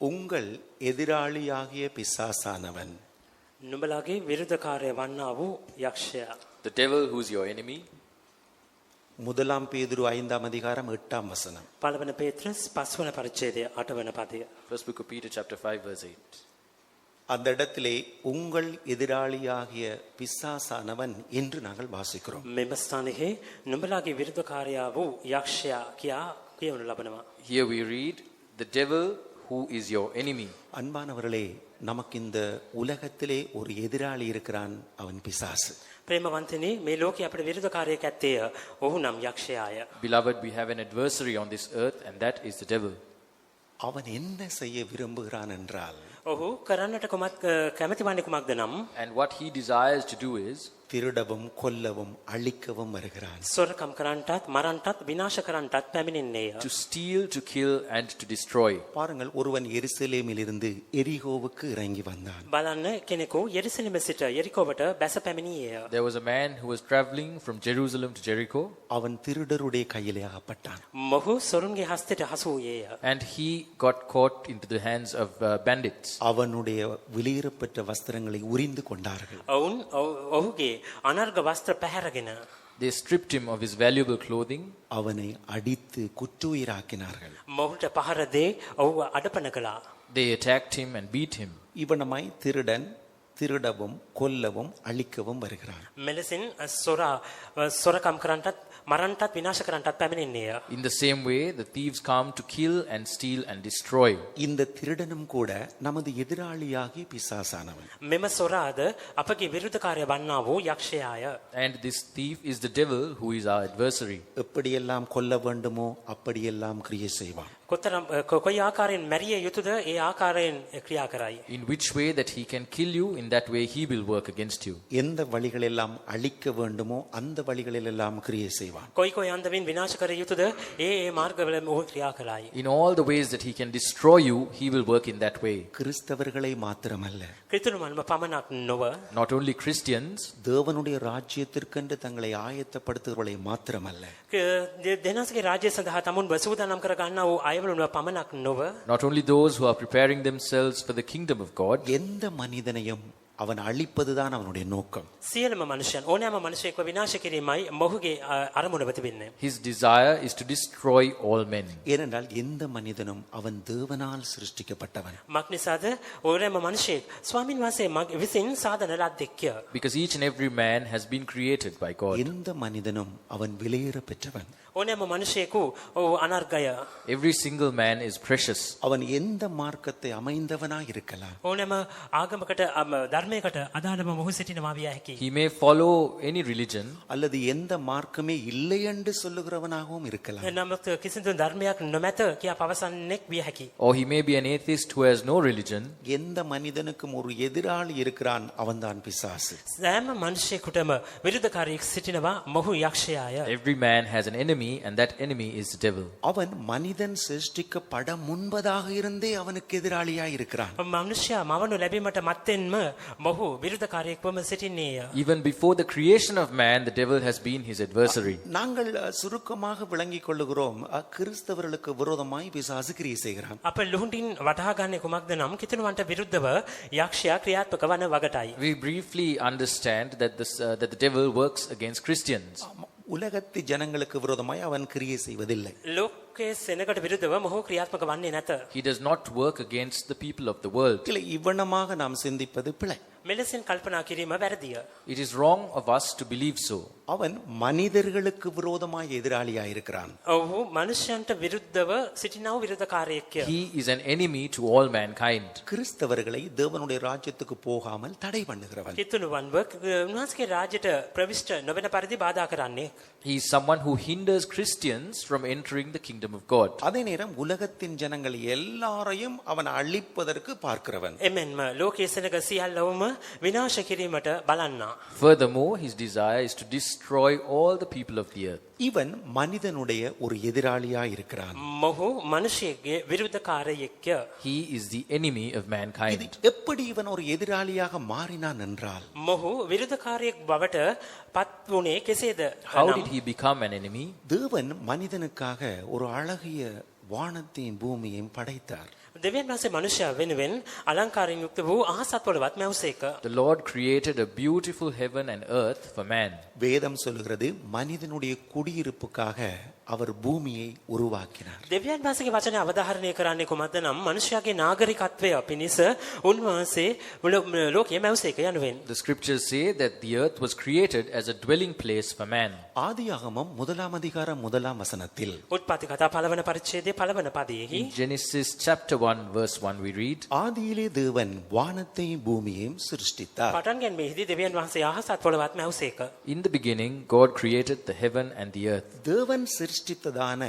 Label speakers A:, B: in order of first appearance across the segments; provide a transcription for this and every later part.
A: உங்கள் எதிராளியாகிய பிசாசானவன்
B: නුඹලාගේ විරුද්ධකාරය වන්නා වූ යක්ෂයා.
C: The devil who is your enemy.
A: முதலாம் பேதுரு 5ஆம் அதிகாரம் 8ஆம் வசனம்.
B: පළවන පේත්‍රස් 5 වන පරිච්ඡේදය 8 වන පදය.
C: First book of Peter chapter 5 verse 8.
A: அந்த இடத்திலே உங்கள் எதிராளியாகிய பிசாசானவன் என்று நாங்கள் வாசிக்கிறோம்.
B: මෙම ස්ථානයේ නුඹලාගේ විරුද්ධකාරයා වූ යක්ෂයා කියා කියවනු ලබනවා.
C: Here we read the devil who is your enemy.
A: அன்பானவர்களே, நமக்கு இந்த உலகத்திலே ஒரு எதிராளி இருக்கிறான், அவன் பிசாசு.
B: ප්‍රේමවන්තනි, මේ ලෝකේ අපේ විරුද්ධකාරයෙක් ඇත්තේය. ඔහු නම් යක්ෂයාය.
C: Beloved, we have an adversary on this earth and that is the devil.
A: அவன் என்ன செய்ய விரும்புகிறான் என்றால்,
B: ඔහු කරන්නට කොමත් කැමති වන්නේ කුමක්ද නම්,
C: And what he desires to do is
A: திருடவும் கொல்லவும் அழிக்கவும் வருகிறான்.
B: සොරකම් කරන්නටත් මරන්නටත් විනාශ කරන්නටත් පැමිණෙන්නේය.
C: to steal, to kill and to destroy.
A: பாருங்கள், ஒருவன் எருசலேமிலிருந்து எரிகோவுக்கு இறங்கி வந்தான்.
B: බලන්න, කෙනෙකු යෙරුසලම සිට යෙරිකෝවට බැස පැමිණියේය.
C: There was a man who was traveling from Jerusalem to Jericho
A: அவன் திருடருடைய கையிலே அகப்பட்டான்.
B: මොහු සොරුන්ගේ හස්තයට හසු වූයේය.
C: and he got caught into the hands of bandits.
A: அவனுடைய வெளியேறப்பெற்ற வஸ்திரங்களை உரிந்து கொண்டார்கள்.
B: ඔවුන් ඔහුගේ අනර්ග වස්ත්‍ර පැහැරගෙන
C: They stripped him of his valuable clothing.
A: அவனை அடித்து குற்றுயிராக்கினார்கள்.
B: මොහුට පහර දේ ඔහුව අඩපණ කළා.
C: They attacked him and beat him.
A: இவனமாய் திருடன் திருடவும் கொல்லவும் அழிக்கவும் வருகிறான்.
B: මෙලෙසින් සොරකම් කරන්නටත් මරන්නටත් විනාශ කරන්නටත් පැමිණෙන්නේය.
C: In the same way, the thieves come to kill and steal and destroy.
A: இந்த திருடனும் கூட நமது எதிராளியாகிய பிசாசானவன்.
B: මෙම සොරාද අපගේ විරුද්ධකාරය වන්නා වූ යක්ෂයාය.
C: And this thief is the devil who is our adversary.
A: எப்படியெல்லாம் கொல்ல வேண்டுமோ அப்படியெல்லாம் கிரியை செய்வான்.
B: කොයි ආකාරයෙන් මැරිය යුතුද ඒ ආකාරයෙන් ක්‍රියා කරයි.
C: In which way that he can kill you, in that way he will work against you.
A: எந்த வழிகளெல்லாம் அழிக்க வேண்டுமோ அந்த வழிகளிலெல்லாம் கிரியை செய்வான்.
B: කොයි අන්දමින් විනාශ කර යුතුද ඒ මාර්ගවල ඔහු ක්‍රියා කරයි.
C: In all the ways that he can destroy you, he will work in that way.
A: கிறிஸ்தவர்களை மாத்திரமல்ல,
B: ක්‍රිස්තුමන්ම පමණක් නොව,
C: Not only Christians,
A: தேவனுடைய ராஜ்யத்திற்கென்று தங்களை ஆயத்தப்படுத்துகிறவர்களை மாத்திரமல்ல,
B: දෙනස්ගේ රාජ්‍ය සඳහා තමුන් සූදානම් කර ගන්නා වූ අයවලුම පමණක් නොව,
C: not only those who are preparing themselves for the kingdom of God,
A: எந்த மனிதனையும் அவன் அழிப்பதுதான் அவனுடைய நோக்கம்.
B: සියලුම මනුෂ්‍යයන්, ඕනෑම මනුෂ්‍යයෙක්ව විනාශ කිරීමයි මොහුගේ අරමුණව තිබෙන්නේ.
C: his desire is to destroy all men.
A: ஏனென்றால் எந்த மனிதனும் அவன் தேவனால் சிருஷ்டிக்கப்பட்டவன்.
B: මක් නිසාද? ඕනෑම මනුෂ්‍යයෙක් ස්වාමින් වහන්සේ විසින් සාදන ලද්දෙක්ය.
C: Because each and every man has been created by God.
A: எந்த மனிதனும் அவன் விலையேற பெற்றவன்.
B: ඕනෑම මනුෂ්‍යයෙකු ඔහු අනර්ගය.
C: Every single man is precious.
A: அவன் எந்த மார்க்கத்தை அமைந்தவனாய் இருக்கலாம்.
B: ඕනෑම ආගමකට ධර්මයකට අදාළව මොහු සිටිනවා විය හැකියි.
C: He may follow any religion,
A: அல்லது எந்த மார்க்கமே இல்லை என்று சொல்லுகிறவனாகவும் இருக்கலாம்.
B: නමුත් කිසිදු ධර්මයක් නොමැත කියා පවසන්නෙක් විය හැකියි.
C: or he may be an atheist who has no religion.
A: எந்த மனிதனுக்கும் ஒரு எதிராளி இருக்கிறான், அவன்தான் பிசாசு.
B: සෑම මනුෂ්‍යයෙකුටම විරුද්ධකාරයෙක් සිටිනවා, මොහු යක්ෂයාය.
C: Every man has an enemy and that enemy is the devil.
A: அவன் மனிதன் சிருஷ்டிக்கப்பட முன்பதாக இருந்தே அவனுக்கு எதிராளியாய் இருக்கிறான்.
B: මනුෂ්‍යයා මවනු ලැබීමට මත්තෙන්ම මොහු විරුද්ධකාරයෙක්වම සිටින්නේය.
C: Even before the creation of man, the devil has been his adversary.
A: நாங்கள் சுருக்கமாக விளங்கிக் கொள்ளுகிறோம், கிறிஸ்தவர்களுக்கு விரோதமாய் பிசாசு கிரியை செய்கிறான்.
B: අප ලුහුඬින් වටහා ගන්නේ කුමක්ද නම් කිතුණුවන්ට විරුද්ධව යක්ෂයා ක්‍රියාත්මක වන වගටයි.
C: We briefly understand that the devil works against Christians.
A: உலகத்து ஜனங்களுக்கு விரோதமாய் அவன் கிரியை செய்வதில்லை.
B: ලෝකයේ සෙනකට විරුද්ධව මොහු ක්‍රියාත්මක වන්නේ නැත.
C: He does not work against the people of the world.
A: இல்லை, இவ்வனமாக நாம் சிந்திப்பது பிழை.
B: මෙලෙසින් කල්පනා කිරීම වැරදිය.
C: It is wrong of us to believe so.
A: அவன் மனிதர்களுக்கு விரோதமாய் எதிராளியாய் இருக்கிறான்.
B: ඔහු මනුෂ්‍යයන්ට විරුද්ධව සිටිනා වූ විරුද්ධකාරයෙක්ය.
C: He is an enemy to all mankind.
A: கிறிஸ்தவர்களை தேவனுடைய ராஜ்யத்துக்கு போகாமல் தடை பண்ணுகிறவன்.
B: කිතුණුවන්ව උන්වහන්සේගේ රාජ්‍යයට ප්‍රවිෂ්ඨ නොවන පරිදි බාධා කරන්නේ.
C: He is someone who hinders Christians from entering the kingdom of God.
A: அதே நேரம் உலகத்தின் ஜனங்கள் எல்லாரையும் அவன் அழிப்பதற்கு பார்க்கிறவன்.
B: එමෙන්ම ලෝකයේ සෙනග සියල්ලවම විනාශ කිරීමට බලන්නා.
C: Furthermore, his desire is to destroy all the people of the earth.
A: இவன் மனிதனுடைய ஒரு எதிராளியாய் இருக்கிறான்.
B: මොහු මනුෂ්‍යයෙක්ගේ විරුද්ධකාරයෙක්ය.
C: He is the enemy of mankind.
A: எப்படி இவன் ஒரு எதிராளியாக மாறினான் என்றால்,
B: මොහු විරුද්ධකාරයෙක් බවට පත් වුණේ කෙසේද?
C: How did he become an enemy?
A: தேவன் மனிதனுக்காக ஒரு அழகிய வானத்தையும் பூமியையும் படைத்தார்.
B: දෙවියන් වහන්සේ මනුෂ්‍යයා වෙනුවෙන් අලංකාරයෙන් යුක්ත වූ අහසත් පොළවත් මැවුසේක.
C: The Lord created a beautiful heaven and earth for man.
A: வேதம் சொல்லுகிறது மனிதனுடைய குடியிருப்புக்காக அவர் பூமியை உருவாக்கினார்.
B: දෙවියන් වහන්සේගේ වචනේ අවධාරණය කරන්නේ කොහොමද නම් මනුෂ්‍යයාගේ නාගරිකත්වය පිණිස උන්වහන්සේ ලෝකයේ මැවුසේක යනුවෙන්.
C: The scriptures say that the earth was created as a dwelling place for man.
A: ஆதியாகமம் 1 அதிகாரம் 1 வசனத்தில்
B: උත්පත්ති කතා පළවන පරිච්ඡේදයේ පළවන පදයේහි
C: In Genesis chapter 1 verse 1 we read,
A: ஆதியிலே தேவன் வானத்தையும் பூமியையும் சிருஷ்டித்தார்.
B: පටන් ගැනීමේදී දෙවියන් වහන්සේ අහසත් පොළවත් මැවුසේක.
C: In the beginning God created the heaven and the earth.
A: தேவன் சிருஷ்டித்ததான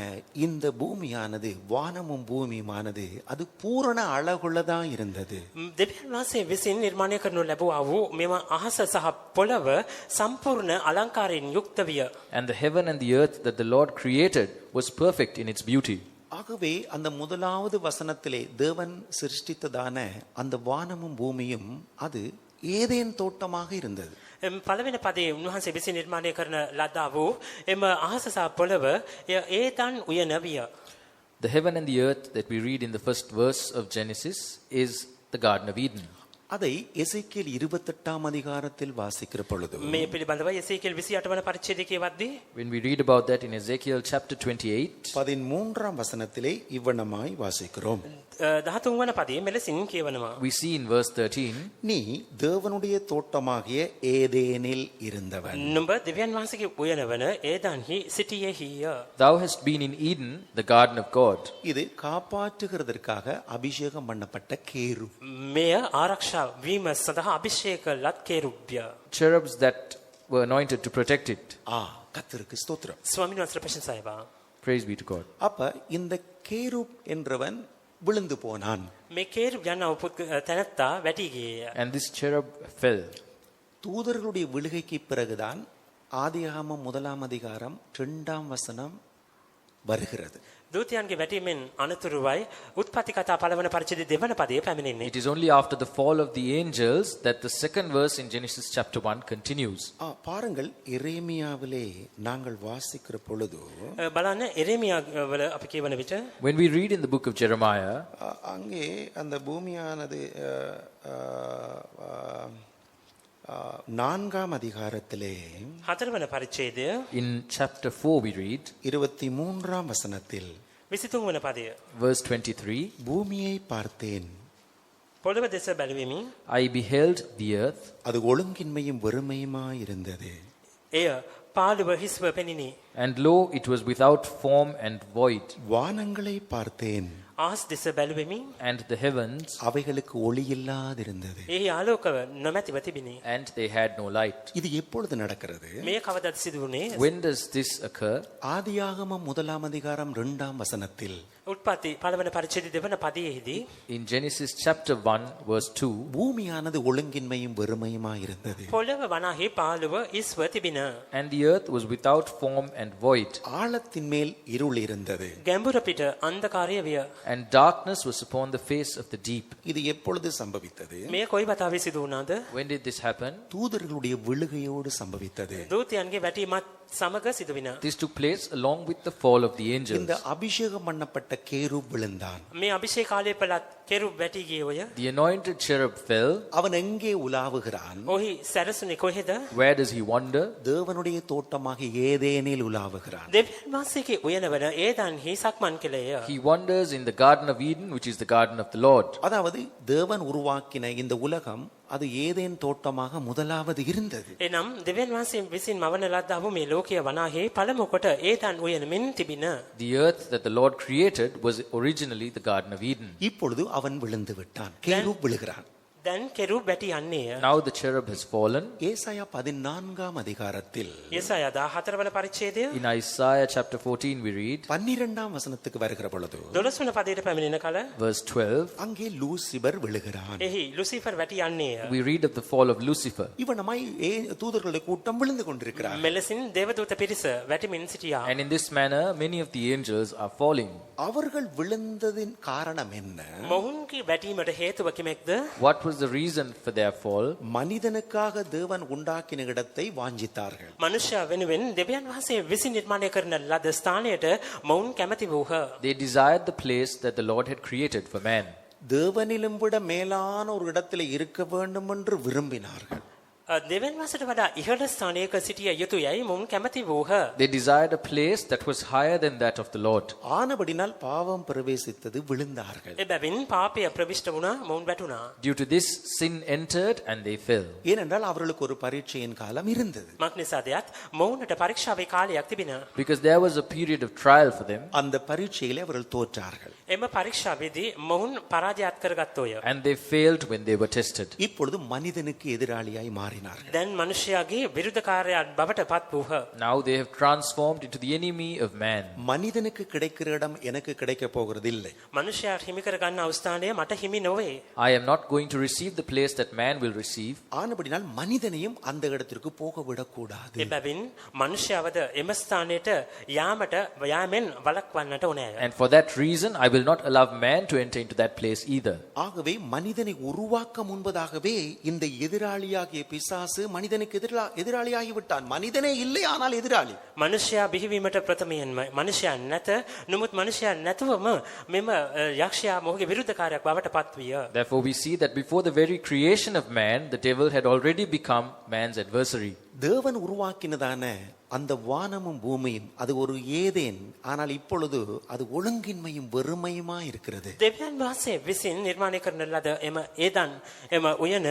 A: இந்த பூமியானது வானமும் பூமியுமானது அது பூரண அழகுள்ளதா இருந்தது.
B: දෙවියන් වහන්සේ විසින් නිර්මාණය කරනු ලැබුවා වූ මෙම අහස සහ පොළව සම්පූර්ණ අලංකාරයෙන් යුක්ත විය.
C: And the heaven and the earth that the Lord created was perfect in its beauty.
A: ஆகவே அந்த முதலாவது வசனத்திலே தேவன் சிருஷ்டித்ததான அந்த வானமும் பூமியும் அது ஏதேன் தோட்டமாக இருந்தது.
B: පළවෙනි පදයේ උන්වහන්සේ විසින් නිර්මාණය කරන ලද්දා වූ එම අහස සහ පොළව ඒතන් උයන විය.
C: The heaven and the earth that we read in the first verse of Genesis is the Garden of Eden.
A: அதை எசேக்கியேல் 28 அதிகாரத்தில் வாசிக்கிற பொழுது
B: මේ පිළිබඳව එසේකියල් 28 වන පරිච්ඡේදයේ කියවද්දී
C: When we read about that in Ezekiel chapter 28,
A: 13 வசனத்திலே இவ்வண்ணமாய் வாசிக்கிறோம்.
B: 13 වන පදයේ මෙලෙසින් කියවනවා.
C: we see in verse 13,
A: நீ தேவனுடைய தோட்டமாகிய ஏதேனில் இருந்தவன்.
B: නුඹ දෙවියන් වහන්සේගේ උයන වන ඒදන්හි සිටියේහිය.
C: Thou hast been in Eden, the garden of God.
A: இது காப்பாற்றுகிறதற்காக அபிஷேகம் பண்ணப்பட்ட கேரு.
B: මෙය ආරක්ෂා වීම සඳහා අභිෂේක ලත් කෙරුබ්ය.
C: Cherubs that were anointed to protect it.
A: கர்த்தருக்கு ஸ்தோத்திரம்.
B: ස්වාමීන් වහන්සේ ප්‍රශංසායවා.
C: Praise be to God.
A: அப்ப இந்த கேருப் என்றவன் விழுந்து போனான்.
B: මේ කෙරුබ් යන තැනැත්තා වැටි ගියේය.
C: And this cherub fell.
A: தூதர்களுடைய விழுகைக்கு பிறகுதான் ஆதியாகமம் 1 அதிகாரம் 2 வசனம் வருகிறது.
B: දූතයන්ගේ වැටීමෙන් අනතුරුවයි උත්පත්ති කතා පළවන පරිච්ඡේදයේ දෙවන පදයේ පැමිණෙන්නේ.
C: It is only after the fall of the angels that the second verse in Genesis chapter 1 continues.
A: பாருங்கள் எரேமியாவிலே நாங்கள் வாசிக்கிற பொழுது
B: බලන්න එරේමියා වල අපි කියවන විට
C: When we read in the book of Jeremiah,
A: அங்கே அந்த பூமியானது 4 அதிகாரத்திலே
B: හතරවන පරිච්ඡේදය
C: in chapter 4 we read,
A: 23 வசனத்தில்
B: 23 වන පදය.
C: verse 23,
A: பூமியை பார்த்தேன்,
B: පොළව දෙස බැලුවෙමි.
C: I beheld the earth,
A: அது ஒழுங்கின்மையும் வெறுமையுமாயிருந்தது.
B: එය පාළුව හිස්ව පෙනිනි.
C: and lo, it was without form and void.
A: வானங்களை பார்த்தேன்,
B: ආස් දෙස බැලුවෙමි.
C: And the heavens,
A: அவைகளுக்கு ஒளி இல்லாதிருந்தது.
B: එහි ආලෝකව නොමැතිව තිබිනි.
C: and they had no light.
A: இது எப்பொழுது நடக்கிறது?
B: මේ කවදාද සිදු වුනේ?
C: When does this occur?
A: ஆதியாகமம் 1 அதிகாரம் 2 வசனத்தில்
B: උත්පත්ති පළවන පරිච්ඡේදයේ දෙවන පදයේදී
C: In Genesis chapter 1 verse 2,
A: பூமியானது ஒழுங்கின்மையும் வெறுமையுமாயிருந்தது.
B: පොළව වනාහි පාළුව හිස්ව තිබින.
C: and the earth was without form and void,
A: ஆழத்தின் மேல் இருள் இருந்தது.
B: ගැඹුර පිට අන්ධකාරය විය.
C: and darkness was upon the face of the deep.
A: இது எப்பொழுது சம்பவித்தது?
B: මේ කොයි වතාවේ සිදු වුණාද?
C: When did this happen?
A: தூதர்களுடைய விழுகையோடு சம்பவித்தது.
B: දූතයන්ගේ වැටීමත් සමග සිදු වින.
C: This took place along with the fall of the angels.
A: இந்த அபிஷேகம் பண்ணப்பட்ட கேருப் விழுந்தான்.
B: මේ අභිෂේකාලයේ පළත් කෙරුබ් වැටි ගියේ ඔය.
C: The anointed cherub fell.
A: அவன் எங்கே உலாவுகிறான்?
B: ඔහි සැරසුනේ කොහෙද?
C: Where does he wander?
A: தேவனுடைய தோட்டமாக ஏதேனில் உலாவுகிறான்.
B: දෙවියන් වහන්සේගේ උයන වන ඒදන්හි සක්මන් කෙළේය.
C: He wanders in the garden of Eden, which is the garden of the Lord.
A: அதாவது தேவன் உருவாக்கின இந்த உலகம் அது ஏதேன் தோட்டமாக முதலாவது இருந்தது.
B: එනම් දෙවියන් වහන්සේ විසින් මවන ලද්දා වූ මේ ලෝකය වනාහි පළමු කොට ඒතන් උයනමින් තිබින.
C: The earth that the Lord created was originally the garden of Eden.
A: இப்பொழுது அவன் விழுந்து விட்டான். கேருப் விழுகிறான்.
B: දැන් කෙරුබ් වැටි යන්නේය.
C: Now the cherub has fallen.
A: ஏசாயா 14 அதிகாரத்தில்
B: යසායා 14 වන පරිච්ඡේදය
C: In Isaiah chapter 14 we read,
A: 12 වசனத்துக்கு வருகிற பொழுது
B: 12 වන පදයට පැමිණෙන කල
C: verse 12,
A: அங்கே லூசிபர் விழுகிறான்.
B: එහි ලුසිෆර් වැටි යන්නේය.
C: we read of the fall of Lucifer.
A: இவனமாய் தூதர்களுடைய கூட்டம் விழுந்து கொண்டிருக்கிறார்.
B: මෙලෙසින් දේවදූත පිරිස වැටිමින් සිටියා.
C: And in this manner many of the angels are falling.
A: அவர்கள் விழுந்ததின் காரணம் என்ன?
B: මොවුන්ගේ වැටීමට හේතුව කිමෙක්ද?
C: What was was the reason for their fall?
A: மனிதனுக்காக தேவன் உண்டாக்கின இடத்தை வாஞ்சித்தார்கள்.
B: මනුෂ්‍ය වෙනුවෙන් දෙවියන් වහන්සේ විසින් නිර්මාණය කරන ලද ස්ථානයට මොවුන් කැමති වූහ.
C: They desired the place that the Lord had created for man.
A: தேவனிலும் விட மேலான ஒரு இடத்துல இருக்க வேண்டும் என்று விரும்பினார்கள்.
B: දෙවියන් වහන්සේට වඩා ඉහළ ස්ථානයක සිටිය යුතුයයි මොවුන් කැමති වූහ.
C: They desired a place that was higher than that of the Lord.
A: ஆனபடினால் பாவம் பிரவேசித்தது, விழுந்தார்கள்.
B: එබැවින් පාපය ප්‍රවිෂ්ඨ වුණා මොවුන් වැටුණා.
C: Due to this, sin entered and they fell.
A: ஏனென்றால் அவர்களுக்கு ஒரு பரீட்சையின் காலம் இருந்தது.
B: මක් නිසාදයක් මොවුන්ට පරීක්ෂාවේ කාලයක් තිබිනා.
C: Because there was a period of trial for them.
A: அந்த பரீட்சையிலே அவர்கள் தோற்றார்கள்.
B: එම පරීක්ෂාවේදී මොවුන් පරාජයත් කරගත්තෝය.
C: And they failed when they were tested.
A: இப்பொழுது மனிதனுக்கு எதிராளியாய் மாறினார்கள்.
B: දැන් මනුෂ්‍යයාගේ විරුද්ධකාරයන් බවට පත් වූහ.
C: Now they have transformed into the enemy of man.
A: மனிதனுக்கு கிடைக்கிற இடம் எனக்கு கிடைக்க போகிறது இல்லை.
B: මනුෂ්‍යයා හිමි කර ගන්නා ස්ථානය මට හිමි නොවේ.
C: I am not going to receive the place that man will receive.
A: ஆனபடினால் மனிதனையும் அந்த இடத்திற்கு போக விடக்கூடாது.
B: එබැවින් මනුෂ්‍යවද එම ස්ථානයට යාමෙන් වළක්වන්නට ඕනේ.
C: And for that reason, I will not allow man to enter into that place either.
A: ஆகவே மனிதனை உருவாக்க முன்பதாகவே இந்த எதிராளியாகிய பிசாசு மனிதனுக்கு எதிராளியாகி விட்டான். மனிதனே இல்லை, ஆனால் எதிராளி.
B: මනුෂ්‍යයා බිහිවීමට ප්‍රථමයෙන්ම මනුෂ්‍යයා නැත, නමුත් මනුෂ්‍යයා නැතුවම මෙම යක්ෂයා මොහුගේ විරුද්ධකාරයක් බවට පත් විය.
C: Therefore, we see that before the very creation of man, the devil had already become man's adversary.
A: தேவன் உருவாக்கினதான அந்த வானமும் பூமியும் அது ஒரு ஏதேன், ஆனால் இப்பொழுது அது ஒழுங்கின்மையும் வெறுமையுமா இருக்கிறது.
B: දෙවියන් වහන්සේ විසින් නිර්මාණය කරන ලද එම උයන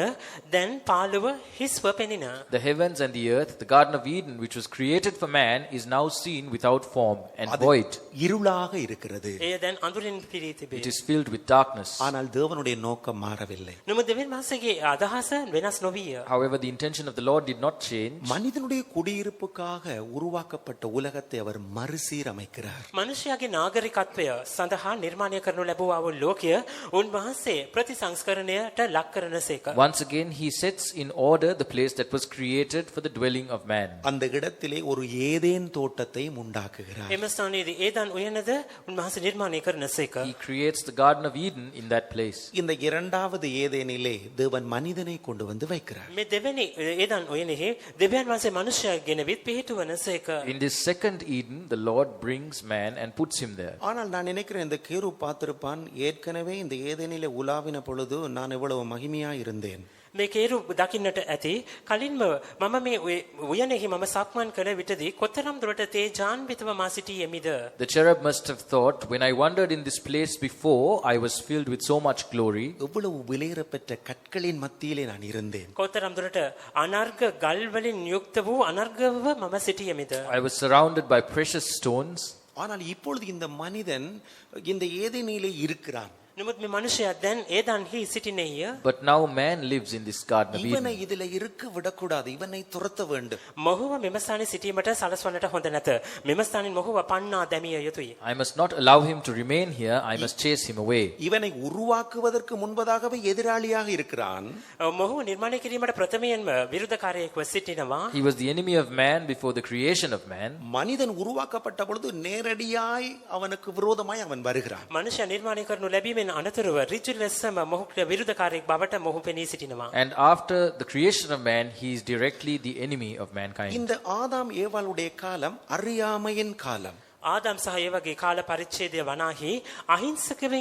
B: දැන් පාළුව හිස්ව පෙනින.
C: The heavens and the earth, the Garden of Eden, which was created for man, is now seen without form and void.
A: இருளாக இருக்கிறது.
B: එය දැන් අඳුරින් පිරී තිබේ.
C: It is filled with darkness.
A: ஆனால் தேவனுடைய நோக்கம் மாறவில்லை.
B: නමුත් දෙවියන් වහන්සේගේ අදහස වෙනස් නොවිය.
C: However, the intention of the Lord did not change.
A: மனிதனுடைய குடியிருப்புக்காக உருவாக்கப்பட்ட உலகத்தை அவர் மறுசீரமைக்கிறார்.
B: මනුෂ්‍යයාගේ නාගරිකත්වය සඳහා නිර්මාණය කරනු ලැබුවා වූ ලෝකය උන්වහන්සේ ප්‍රතිසංස්කරණයට ලක් කරනසේක.
C: Once again, he sets in order the place that was created for the dwelling of man.
A: அந்த இடத்திலே ஒரு ஏதேன் தோட்டத்தை உண்டாக்குகிறார்.
B: එම ස්ථානයේදී ඒදන් උයනද උන්වහන්සේ නිර්මාණය කරනසේක.
C: He creates the Garden of Eden in that place.
A: இந்த இரண்டாவது ஏதேனிலே தேவன் மனிதனை கொண்டு வந்து வைக்கிறார்.
B: මේ දෙවෙනි ඒදන් උයනෙහි දෙවියන් වහන්සේ මනුෂ්‍යයා ගෙනවිත් පිහිටුවනසේක.
C: In this second Eden, the Lord brings man and puts him there.
A: ஆனால் நான் நினைக்கிறேன் இந்த கேரு பார்த்திருப்பான், ஏற்கனவே இந்த ஏதேனிலே உலாவின பொழுது நான் எவ்வளவு மகிமையா இருந்தேன்.
B: මේ කේරු දකින්නට ඇති කලින්ම මම මේ උයනෙහි මම සක්මන් කළ විටදී කොතරම් දුරට තේජාන්විතව මා සිටියෙමිද.
C: The cherub must have thought, when I wandered in this place before, I was filled with so much glory.
A: எவ்வளவு விலையேறப்பெற்ற கற்களின் மத்தியிலே நான் இருந்தேன்.
B: කොතරම් දුරට අනර්ග ගල් වලින් යුක්ත වූ අනර්ගව මම සිටියෙමිද.
C: I was surrounded by precious stones.
A: ஆனால் இப்பொழுது இந்த மனிதன் இந்த ஏதேனிலே இருக்கிறான்.
B: නමුත් මේ මනුෂ්‍යයා දැන් ඒදන්හි සිටිනේය.
C: But now man lives in this Garden of
A: இவனை
C: Eden.
A: இதிலே இருக்க விடக்கூடாது, இவனை துரத்த வேண்டும்.
B: මොහුව මෙම ස්ථානයේ සිටීමට සලස්වන්නට හොඳ නැත. මෙම ස්ථානින් මොහුව පන්නා දැමිය යුතුය.
C: I must not allow him to remain here. I must chase him away.
A: இவனை உருவாக்குவதற்கு முன்பதாகவே எதிராளியாக இருக்கிறான்.
B: මොහුව නිර්මාණය කිරීමට ප්‍රථමයෙන්ම විරුද්ධකාරයෙක්ව සිටිනවා.
C: He was the enemy of man before the creation of man.
A: மனிதன் உருவாக்கப்பட்ட பொழுது நேரடியாய் அவனுக்கு விரோதமாய் அவன் வருகிறான்.
B: මනුෂ්‍ය නිර්මාණය කරනු ලැබීමෙන් අනතුරුව ඍජු ලෙසම මොහුට විරුද්ධකාරයෙක් බවට මොහු පෙනී සිටිනවා.
C: And after the creation of man, he is directly the enemy of mankind.
A: இந்த ஆதாம் ஏவாளுடைய காலம் அறியாமையின் காலம்.
B: ආදම් සහ ඒවගේ කාල පරිච්ඡේදය වනාහි අහිංසකවේ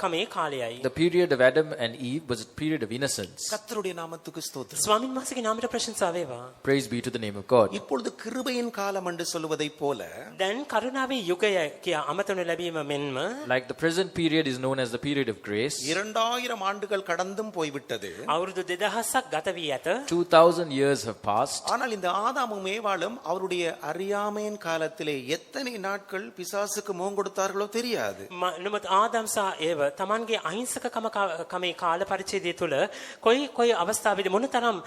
B: කමේ කාලයයි.
C: The period of Adam and Eve was a period of innocence.
A: கர்த்தருடைய நாமத்துக்கு ஸ்தோத்திரம்.
B: ස්වාමින් වහන්සේගේ නාමයට ප්‍රශංසා වේවා.
C: Praise be to the name of God.
A: இப்பொழுது கிருபையின் காலம் என்று சொல்வதைப் போல
B: දැන් කරුණාවේ යුගය කියා අමතනු ලැබීම මෙන්ම
C: Like the present period is known as the period of grace.
A: 2000 ஆண்டுகள் கடந்தும் போய்விட்டது.
B: අවුරුදු 2000ක් ගත වී ඇත.
C: 2000 years have passed.
A: ஆனால் இந்த ஆதாமும் ஏவாளும் அவருடைய அறியாமையின் காலத்திலே எத்தனை நாட்கள் பிசாசுக்கு முகம் கொடுத்தார்களோ தெரியாது.
B: නමුත් ආදම් සහ ඒව තමන්ගේ අහිංසක කමේ කාල පරිච්ඡේදය තුල කොයි අවස්ථාවේදී මොනතරම්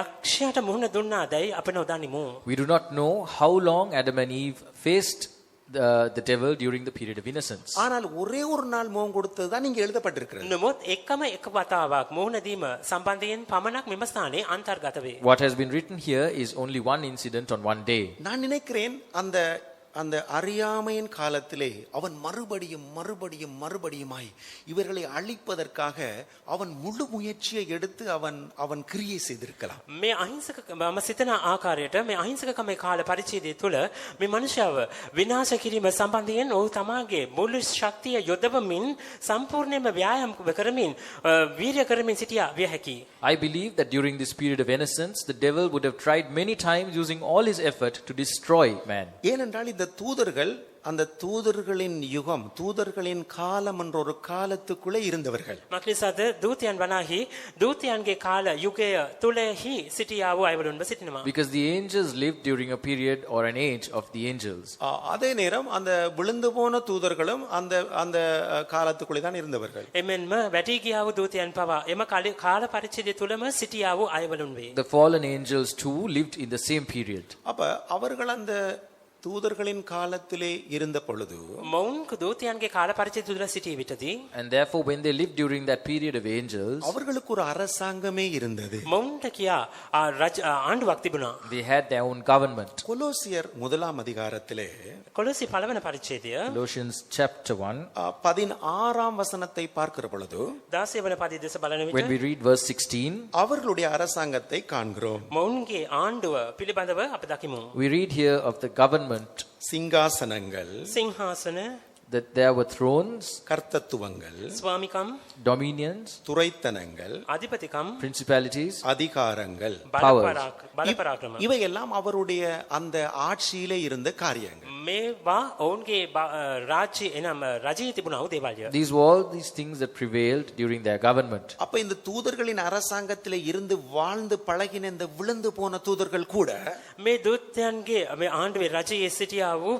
B: යක්ෂයාට මුහුණ දුන්නාදයි අප නොදනිමු.
C: We do not know how long Adam and Eve faced the devil during the period of innocence.
A: ஆனால் ஒரே ஒரு நாள் முகம் கொடுத்தது தான் இங்கே எழுதப்பட்டிருக்கிறது.
B: නමුත් එකම එක වතාවක් මුහුණ දීම සම්බන්ධයෙන් පමණක් මෙම ස්ථානයේ අන්තර්ගත වේ.
C: What has been written here is only one incident on one day.
A: நான் நினைக்கிறேன் அந்த அந்த அறியாமையின் காலத்திலே அவன் மறுபடியுமாய் இவர்களை அழிப்பதற்காக அவன் முழு முயற்சியை எடுத்து அவன் கிரியை செய்திருக்கலாம்.
B: මේ අහිංසක මම සිතන ආකාරයට මේ අහිංසකකමේ කාල පරිච්ඡේදය තුළ මේ මනුෂ්‍යව විනාශ කිරීම සම්බන්ධයෙන් ඔහු තමාගේ මුළු ශක්තිය යොදවමින් සම්පූර්ණයෙන්ම ව්‍යායාම කරමින් වීර්ය කරමින් සිටියා විය හැකියි.
C: I believe that during this period of innocence, the devil would have tried many times using all his effort to destroy man.
A: ஏனென்றால் இந்த தூதர்கள் அந்த தூதர்களின் யுகம், தூதர்களின் காலம் என்ற ஒரு காலத்துக்குள்ளே இருந்தவர்கள்.
B: මක්නිසාද දූතයන් වනාහි දූතයන්ගේ කාල යුගය තුලෙහි සිටියා වූ අයවලුන්ව සිටිනවා.
C: Because the angels lived during a period or an age of the angels.
A: அதே நேரம் அந்த விழுந்து போன தூதர்களும் அந்த காலத்துக்குள்ளே தான் இருந்தவர்கள்.
B: එමෙන්ම වැටි ගියා වූ දූතයන් පවා එම කාල පරිච්ඡේදය තුලම සිටියා වූ අයවලුන් වේ.
C: The fallen angels too lived in the same period.
A: அப்ப அவர்கள் அந்த தூதர்களின் காலத்திலே இருந்த பொழுது
B: මොවුන් දූතයන්ගේ කාල පරිච්ඡේදය තුල සිටී විටදී
C: And therefore when they lived during that period of angels,
A: அவர்களுக்கு ஒரு அரசாங்கமே இருந்தது.
B: මොවුන්ට කියා ආණ්ඩුවක් තිබුණා.
C: they had their own government.
A: கொலோசியர் 1 அதிகாரத்திலே
B: කොලොසි පළවන පරිච්ඡේදය
C: Colossians chapter 1,
A: 16 வசனத்தை பார்க்கிற பொழுது
B: 16 වන පදයේ දෙස බලන
C: when
B: විට
C: we read verse 16,
A: அவர்களுடைய அரசாங்கத்தை காண்கிறோம்.
B: මොවුන්ගේ ආණ්ඩුව පිළිබඳව අප දකිමු.
C: we read here of the government,
A: சிங்காசனங்கள்,
B: සිංහාසන,
C: that there were thrones,
A: கர்த்தத்துவங்கள்,
B: ස්වාමිකම්,
C: dominions,
A: துரைத்தனங்கள்,
B: අධිපතිකම්,
C: principalities,
A: அதிகாரங்கள்,
B: බලපරාක්‍රම.
A: இவையெல்லாம் அவருடைய அந்த ஆட்சியிலே இருந்த காரியங்கள்.
B: මේවා ඔවුන්ගේ රාජ්‍ය එනම් රජයේ තිබුණා වූ දේවල්ය.
C: these were all these things that prevailed during their government.
A: அப்ப இந்த தூதர்களின் அரசாங்கத்திலே இருந்து வாழ்ந்து பழகின இந்த விழுந்து போன தூதர்கள் கூட
B: මේ දූතයන්ගේ මේ ආණ්ඩුවේ රජයේ සිටියා වූ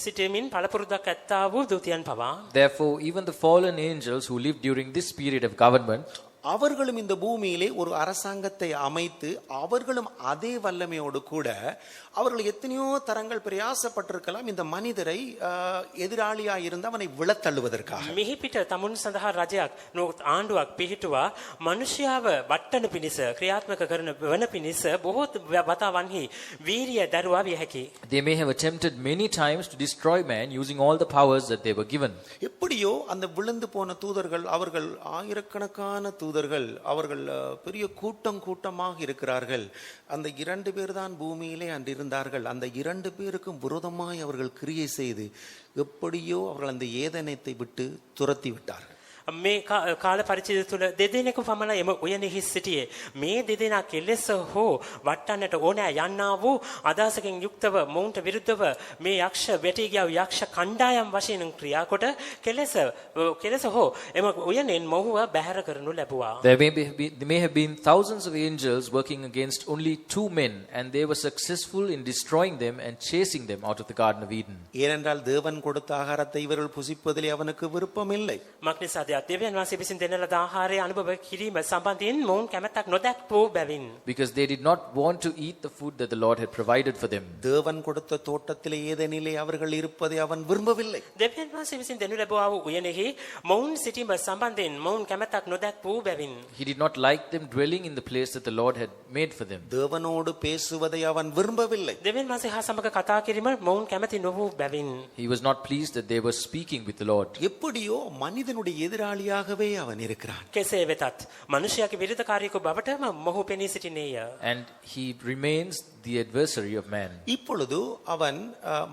B: සිටීමින් පළපුරුද්දක් ඇත්තා වූ දූතයන් පවා
C: Therefore, even the fallen angels who lived during this period of government,
A: அவர்களும் இந்த பூமியிலே ஒரு அரசாங்கத்தை அமைத்து அவர்களும் அதே வல்லமையோடு கூட அவர்கள் எத்தனையோ தரங்கள் பிரயாசப்பட்டிருக்கலாம் இந்த மனிதரை எதிராளியாய் இருந்து அவனை விழத்தள்ளுவதற்காக.
B: මෙහි පිට තමුන් සඳහා රජයක් ආණ්ඩුවක් පිහිටුවා මනුෂ්‍යව වට්ටන පිණිස ක්‍රියාත්මක කරන වන පිණිස බොහෝ වතාවන්හි වීරිය දරුවා විය හැකියි.
C: they may have attempted many times to destroy man using all the powers that they were given.
A: எப்படியோ அந்த விழுந்து போன தூதர்கள் அவர்கள் ஆயிரக்கணக்கான தூதர்கள் அவர்கள் பெரிய கூட்டமாக இருக்கிறார்கள். அந்த 2 பேர் தான் பூமியிலே அன்று இருந்தார்கள். அந்த 2 பேருக்கும் விரோதமாய் அவர்கள் கிரியை செய்து எப்படியோ அவர்கள் அந்த ஏதேனத்தை விட்டு துரத்தி விட்டார்கள்.
B: මේ කාල පරිච්ඡේදය තුළ දෙදෙනෙකු පමණ එම උයනෙහි සිටියේ. මේ දෙදෙනා කෙලෙස හෝ වටන්නට ඕනෑ යන්නා වූ අදහසකින් යුක්තව මොවුන්ට විරුද්ධව මේ යක්ෂ වැටී ගියා යක්ෂ කණ්ඩායම් වශයෙන් ක්‍රියා කොට කෙලෙස හෝ එම උයනෙන් මොහුව බැහැර කරනු ලැබුවා.
C: There may have been thousands of angels working against only 2 men, and they were successful in destroying them and chasing them out of the Garden of Eden.
A: ஏனென்றால் தேவன் கொடுத்த ஆகாரத்தை இவர்கள் புசிப்பதிலே அவனுக்கு விருப்பம் இல்லை.
B: මක්නිසාද දෙවියන් වහන්සේ විසින් දෙන ලද ආහාරය අනුභව කිරීම සම්බන්ධයෙන් මොවුන් කැමැත්තක් නොදැක්වූ බැවින්
C: Because they did not want to eat the food that the Lord had provided for them.
A: தேவன் கொடுத்த தோட்டத்திலே ஏதேனிலே அவர்கள் இருப்பதை அவன் விரும்பவில்லை.
B: දෙවියන් වහන්සේ විසින් දෙනු ලැබුවා වූ උයනෙහි මොවුන් සිටීම සම්බන්ධයෙන් මොවුන් කැමැත්තක් නොදැක්වූ බැවින්
C: He did not like them dwelling in the place that the Lord had made for them.
A: தேவனோடு பேசுவதை அவன் விரும்பவில்லை.
B: දෙවියන් වහන්සේ හා සමග කතා කිරීම මොවුන් කැමැති නොවූ බැවින්
C: He was not pleased that they were speaking with the Lord.
A: எப்படியோ மனிதனுடைய எதிராளியாகவே அவன் இருக்கிறான்.
B: කෙසේ වෙතත් මනුෂ්‍යයාගේ විරුද්ධකාරයෙකු බවටම මොහු පෙනී සිටිනේය.
C: And he remains the adversary of man.
A: இப்பொழுது அவன்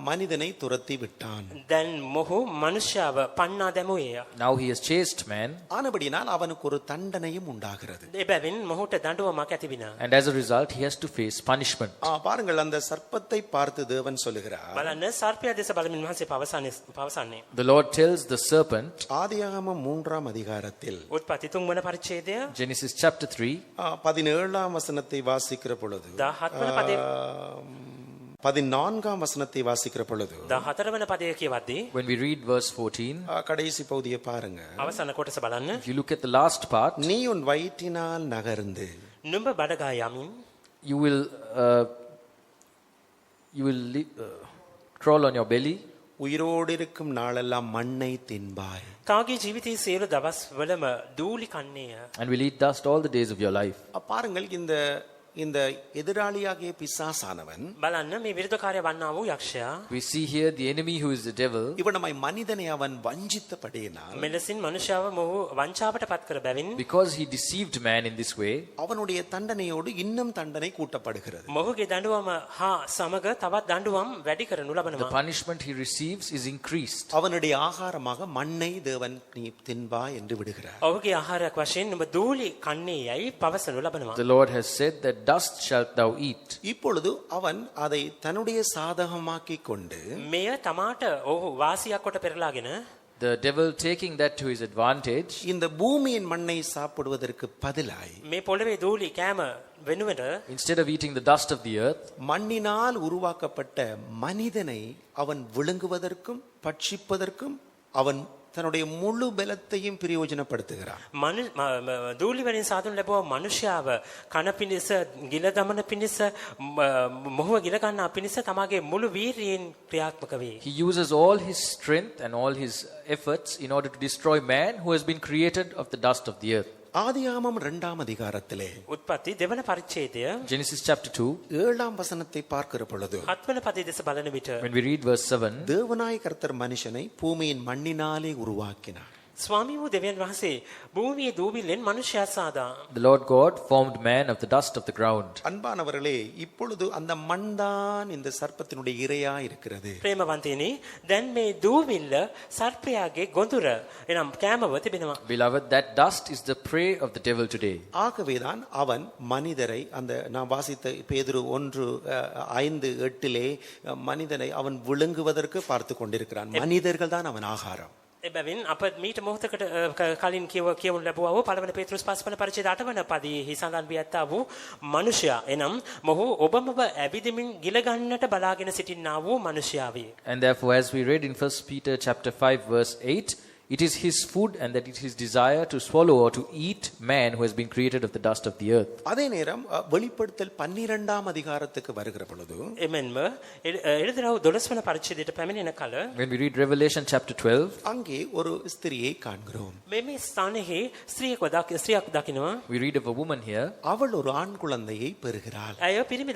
A: மனிதனை துரத்தி விட்டான்.
B: දැන් මොහු මනුෂ්‍යව පන්නා දැමුවේය.
C: Now he has chased man.
A: ஆனபடினால் அவனுக்கு ஒரு தண்டனையும் உண்டாகிறது.
B: එබැවින් මොහුට දඬුවමක් ඇතිවිනා.
C: And as a result, he has to face punishment.
A: பாருங்கள், அந்த சர்ப்பத்தை பார்த்து தேவன் சொல்லுகிறார்.
B: බලන්න සර්පයා දෙස බලමින් වහන්සේ පවසන්නේ.
C: The Lord tells the serpent,
A: ஆதியாகமம் 3 அதிகாரத்தில்
B: උත්පත්ති 3 වන පරිච්ඡේදය
C: Genesis chapter 3,
A: 17 வசனத்தை வாசிக்கிற பொழுது
B: 17 වන පදයේ
A: 14 வசனத்தை வாசிக்கிற பொழுது
B: 14 වන පදයේ කියවද්දී
C: when we read verse 14,
A: கடைசி பகுதியை பாருங்க.
B: අවසාන කොටස බලන්න.
C: if you look at the last part,
A: நீ உன் வயிற்றினால் நகர்ந்து
B: නුඹ බඩගා යමින්
C: you will crawl on your belly,
A: உயிரோடு இருக்கும் நாளெல்லாம் மண்ணை தின்பாய்.
B: තාගේ ජීවිතයේ සියලු දවස් වලම දූලි කන්නේය.
C: and will eat dust all the days of your life.
A: பாருங்கள், இந்த இந்த எதிராளியாகிய பிசாசானவன்
B: බලන්න මේ විරුද්ධකාරය වන්නා වූ යක්ෂයා
C: We see here the enemy who is the devil.
A: இவனமாய் மனிதனை அவன் வஞ்சித்தபடியினால்
B: මෙලෙසින් මනුෂ්‍යව මොහු වංචාවට පත් කර බැවින්
C: Because he deceived man in this way,
A: அவனுடைய தண்டனையோடு இன்னும் தண்டனை கூட்டப்படுகிறது.
B: මොහුගේ දඬුවම හා සමග තවත් දඬුවම් වැඩි කරනු
C: the
B: ලබනවා.
C: punishment he receives is increased.
A: அவனுடைய ஆகாரமாக மண்ணை தேவன் நீ தின்பா என்று விடுகிறார்.
B: ඔහුගේ ආහාරයක් වශයෙන් නුඹ දූලි කන්නේ යයි පවසනු ලබනවා.
C: The Lord has said that dust shalt thou eat.
A: இப்பொழுது அவன் அதை தன்னுடைய சாதகமாக்கி கொண்டு
B: මෙය තමාට ඔහු වාසියක් කොට පෙරලාගෙන
C: The devil taking that to his advantage,
A: இந்த பூமியின் மண்ணை சாப்பிடுவதற்கு பதிலாய்
B: මේ පොළවේ දූලි කෑම වෙනුවට
C: instead of eating the dust of the earth,
A: மண்ணினால் உருவாக்கப்பட்ட மனிதனை அவன் விழுங்குவதற்கும் பட்சிப்பதற்கும் அவன் தன்னுடைய முழு பலத்தையும் பிரயோஜனப்படுத்துகிறான்.
B: දූලි වලින් සාදුන් ලැබුව මනුෂ්‍යාව කන පිණිස ගිල දමන පිණිස මොහුව ගිල ගන්නා පිණිස තමාගේ මුළු වීරියෙන් ක්‍රියාත්මක වේ.
C: he uses all his strength and all his efforts in order to destroy man who has been created of the dust of the earth.
A: ஆதியாகமம் 2ஆம் அதிகாரத்திலே
B: උත්පත්ති දෙවන පරිච්ඡේදය
C: Genesis chapter 2,
A: 7ஆம் வசனத்தை பார்க்கிற பொழுது
B: 7 වන පදයේ දෙස බලන විට
C: when we read verse 7,
A: தேவனாய் கர்த்தர் மனுஷனை பூமியின் மண்ணினாலே உருவாக்கினார்.
B: ස්වාමී වූ දෙවියන් වහන්සේ භූමියේ දූවිල්ලෙන් මනුෂ්‍යයා සාදා.
C: the Lord God formed man of the dust of the ground.
A: அன்பானவர்களே, இப்பொழுது அந்த மண்தான் இந்த சர்ப்பத்தினுடைய இரையா இருக்கிறது.
B: ප්‍රේමවන්තයනි, දැන් මේ දූවිල්ල සර්පයාගේ ගොඳුර එනම් කෑමව තිබෙනවා.
C: Beloved, that dust is the prey of the devil today.
A: ஆகவேதான் அவன் மனிதரை அந்த நான் வாசித்த பேதுரு 1:5-8 மனிதனை அவன் விழுங்குவதற்கு பார்த்து கொண்டிருக்கிறான். மனிதர்கள் தான் அவன் ஆகாரம்.
B: එබැවින් අප මීට මොහොතකට කලින් කියවුණු ලැබුවා වූ පළවන පේතෘස් 5 වන පරිච්ඡේද 8 වන පදයේ සඳහන් වී ඇත්තා වූ මනුෂ්‍යයා එනම් මොහු ඔබමව ඇවිදිමින් ගිල ගන්නට බලාගෙන සිටින්නා වූ මනුෂ්‍යාවේ.
C: And therefore, as we read in 1 Peter chapter 5 verse 8, it is his food and that it is his desire to swallow or to eat man who has been created of the dust of the earth.
A: அதே நேரம் வெளிப்படுத்தல் 12ஆம் அதிகாரத்துக்கு வருகிற பொழுது
B: එමෙන්ම එළිදරව් 12 වන පරිච්ඡේදයට පැමිණෙන කල
C: When we read Revelation chapter 12,
A: அங்கே ஒரு ஸ்திரியை காண்கிறோம்.
B: මේ ස්ථානයේ ස්ත්‍රියක් දකිනවා.
C: we read of a woman here
A: அவள் ஒரு ஆண் குழந்தையை பெறுகிறாள்.
B: ඇය පිරිමි